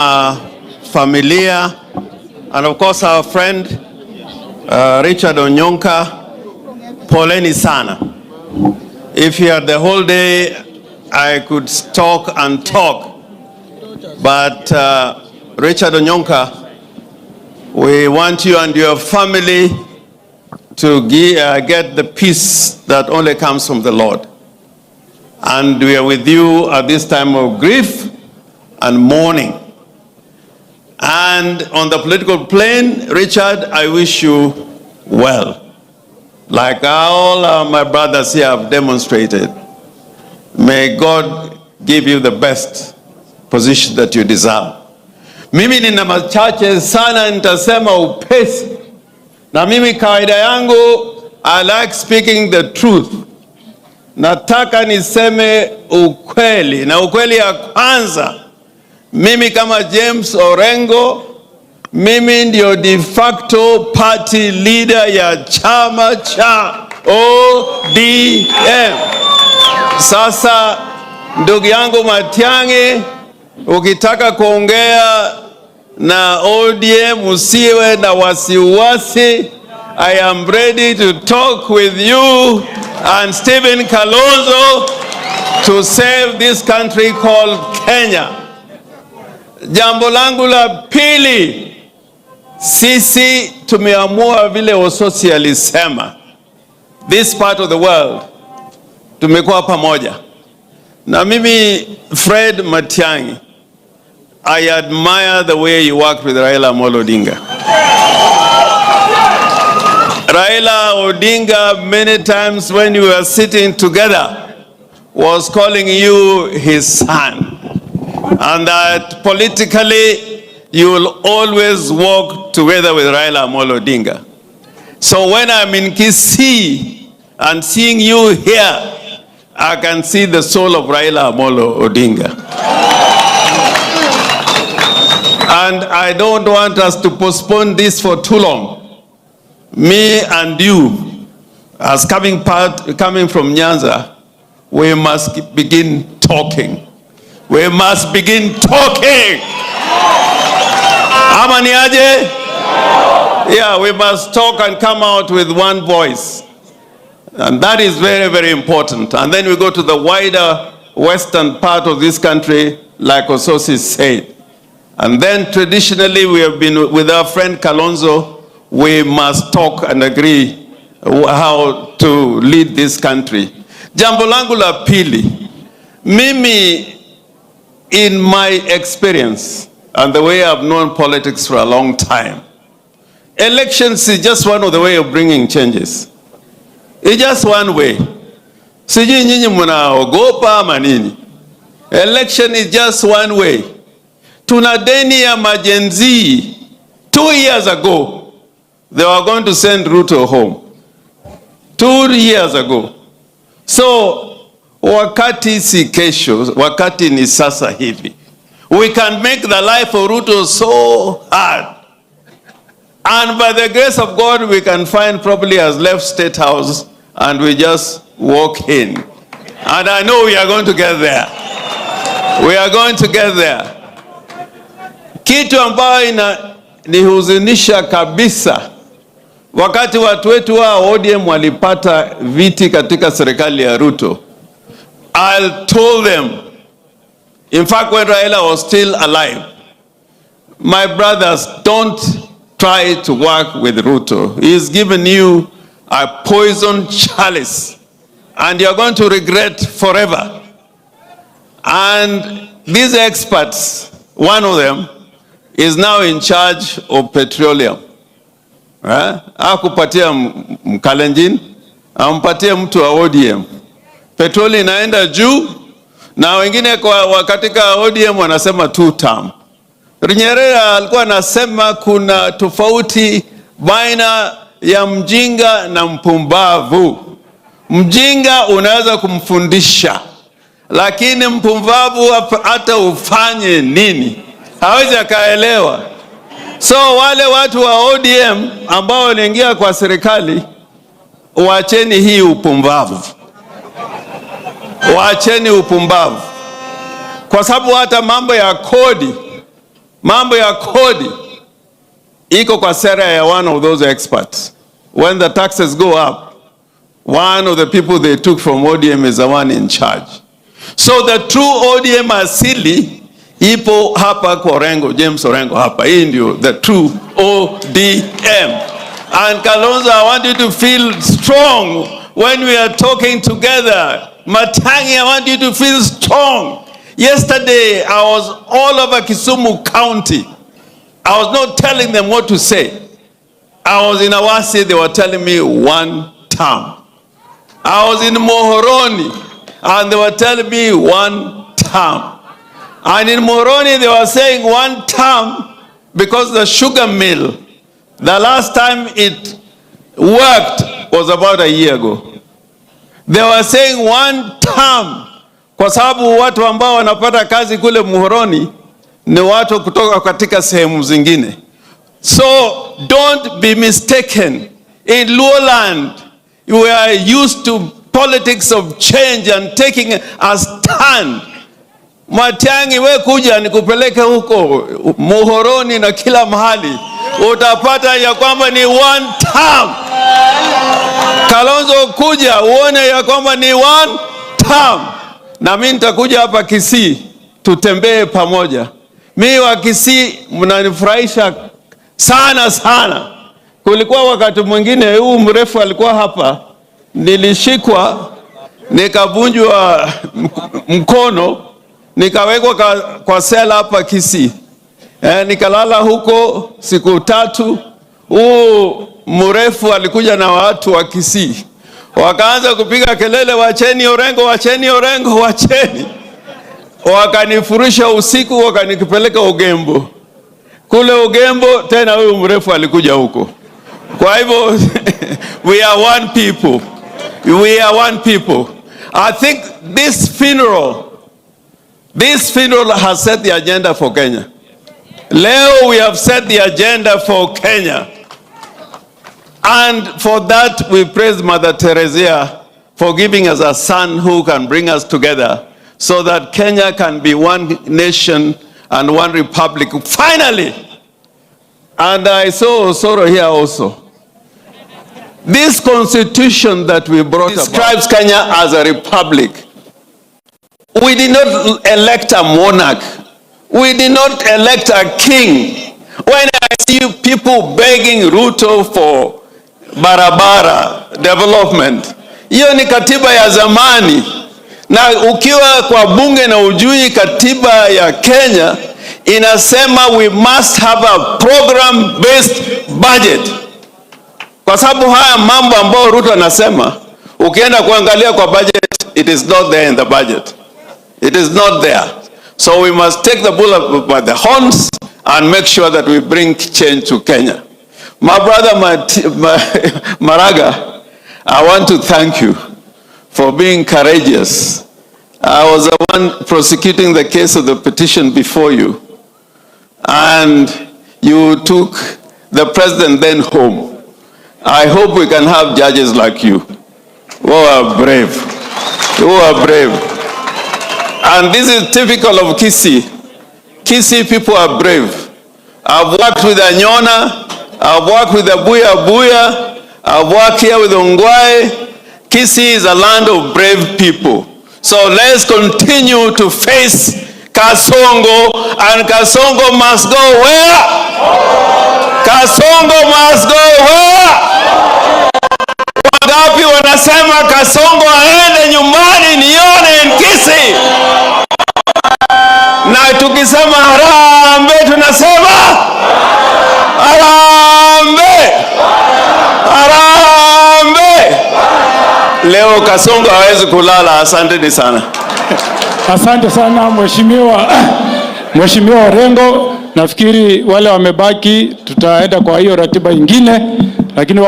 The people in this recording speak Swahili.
Familia, and of course our friend Richard Onyonka, poleni sana. If you had the whole day, I could talk and talk. But Richard Onyonka, we want you and your family to get the peace that only comes from the Lord. And we are with you at this time of grief and mourning. And on the political plane, Richard, I wish you well. Like all my brothers here have demonstrated. May God give you the best position that you deserve. Mimi nina machache sana nitasema upesi. Na mimi kawaida yangu, I like speaking the truth. Nataka niseme ukweli. Na ukweli ya kwanza, mimi kama James Orengo, mimi ndio de facto party leader ya chama cha ODM. Sasa ndugu yangu Matiangi, ukitaka kuongea na ODM usiwe na wasiwasi. I am ready to talk with you and Stephen Kalonzo to save this country called Kenya. Jambo langu la pili, sisi tumeamua vile Ososi alisema, this part of the world tumekuwa pamoja. Na mimi Fred Matiangi, I admire the way you worked with Raila Amolo Odinga. Raila Odinga, many times when you were sitting together, was calling you his son. And that politically, you will always walk together with Raila Amolo Odinga. So when I'm in Kisii and seeing you here, I can see the soul of Raila Amolo Odinga. And I don't want us to postpone this for too long. Me and you, as coming from Nyanza, we must begin talking. We must begin talking. Amani aje? Yeah, we must talk and come out with one voice. And that is very, very important. And then we go to the wider western part of this country, like Ososi said. And then traditionally we have been with our friend Kalonzo. We must talk and agree how to lead this country. Jambo langu la pili, mimi, in my experience and the way I've known politics for a long time, elections is just one of the way of bringing changes. It's just one way. Sijui nyinyi mnaogopa manini. Election is just one way. Tuna deni ya majenzi. 2 years ago, they were going to send Ruto home. 2 years ago. So, wakati si kesho, wakati ni sasa hivi. We can make the life of Ruto so hard. And by the grace of God, we can find probably has left State House and we just walk in. And I know we are going to get there. We are going to get there. Kitu ambayo nihuzunisha kabisa, wakati watu wetu wa ODM walipata viti katika serikali ya Ruto, I told them, in fact when Raila was still alive, my brothers, don't try to work with Ruto. He's given you a poison chalice and you're going to regret forever. And these experts, one of them, is now in charge of petroleum. Akupatia Mkalenjin, ampatia mtu wa ODM. Petroli inaenda juu, na wengine kwa katika ODM wanasema 2 term. Nyerere alikuwa anasema kuna tofauti baina ya mjinga na mpumbavu. Mjinga unaweza kumfundisha, lakini mpumbavu hata ufanye nini hawezi akaelewa. So wale watu wa ODM ambao waliingia kwa serikali, waacheni hii upumbavu. Waacheni upumbavu. Kwa sababu hata mambo ya kodi Mambo ya kodi iko kwa sera ya one of those experts. When the taxes go up, one of the people they took from ODM is the one in charge. So the true ODM asili ipo hapa kwa Orengo, James Orengo hapa. Hii ndio the true ODM. And Kalonzo, I want you to feel strong when we are talking together. Matiangi, I want you to feel strong. Yesterday, I was all over Kisumu County. I was not telling them what to say. I was in Awasi, they were telling me one term. I was in Mohoroni, and they were telling me one term. And in Mohoroni, they were saying one term because the sugar mill, the last time it worked was about a year ago. They were saying one term kwa sababu watu ambao wanapata kazi kule Mohoroni ni watu kutoka katika sehemu zingine. So don't be mistaken. In Lowland, we are used to politics of change and taking a stand. Matiangi, we kuja nikupeleke huko Mohoroni na kila mahali, utapata ya kwamba ni one term. Kalonzo, kuja uone ya kwamba ni one term. Na mimi nitakuja hapa Kisii tutembee pamoja. Mimi wa Kisii mnanifurahisha sana sana. Kulikuwa wakati mwingine huu mrefu alikuwa hapa, nilishikwa nikavunjwa mkono, nikawekwa kwa sela hapa Kisii. Nikalala huko siku 3. Huu mrefu alikuja na watu wa Kisii, wakaanza kupiga kelele, wacheni Orengo, wacheni Orengo, wacheni. Wakanifurusha usiku, wakanikipeleka Ugembo. Kule Ugembo tena huyu mrefu alikuja huko. Kwa hivyo we are one people. We are one people. I think this funeral has set the agenda for Kenya. Leo we have set the agenda for Kenya. And for that we praise Mother Teresa for giving us a son who can bring us together so that Kenya can be one nation and one republic finally. And I saw sorrow here also. This constitution that we brought describes Kenya as a republic. We did not elect a monarch. We did not elect a king. When I see people begging Ruto for barabara development, hiyo ni katiba ya zamani. Na ukiwa kwa bunge na ujui katiba ya Kenya inasema we must have a program based budget. Kwa sababu haya mambo ambayo Ruto anasema, ukienda kuangalia kwa budget, it is not there in the budget. It is not there. So we must take the bull by the horns and make sure that we bring change to Kenya. My brother Maraga, I want to thank you for being courageous. I was the one prosecuting the case of the petition before you, and you took the president then home. I hope we can have judges like you who are brave, who are brave. And this is typical of Kisii. Kisii people are brave. I've worked with Anyona, I've worked with the Buya, I've worked here with Ongwae. Kisii is a land of brave people. So let's continue to face Kasongo, and Kasongo must go where? Kasongo must go where? Wangapi wanasema Kasongo aende nyumbani nione in Kisii? Na tukisema harambe tunasema harambe, harambe. Leo Kasongo hawezi kulala. Asanteni sana. Asante sana Mheshimiwa Orengo. Nafikiri wale wamebaki tutaenda kwa hiyo ratiba ingine, lakini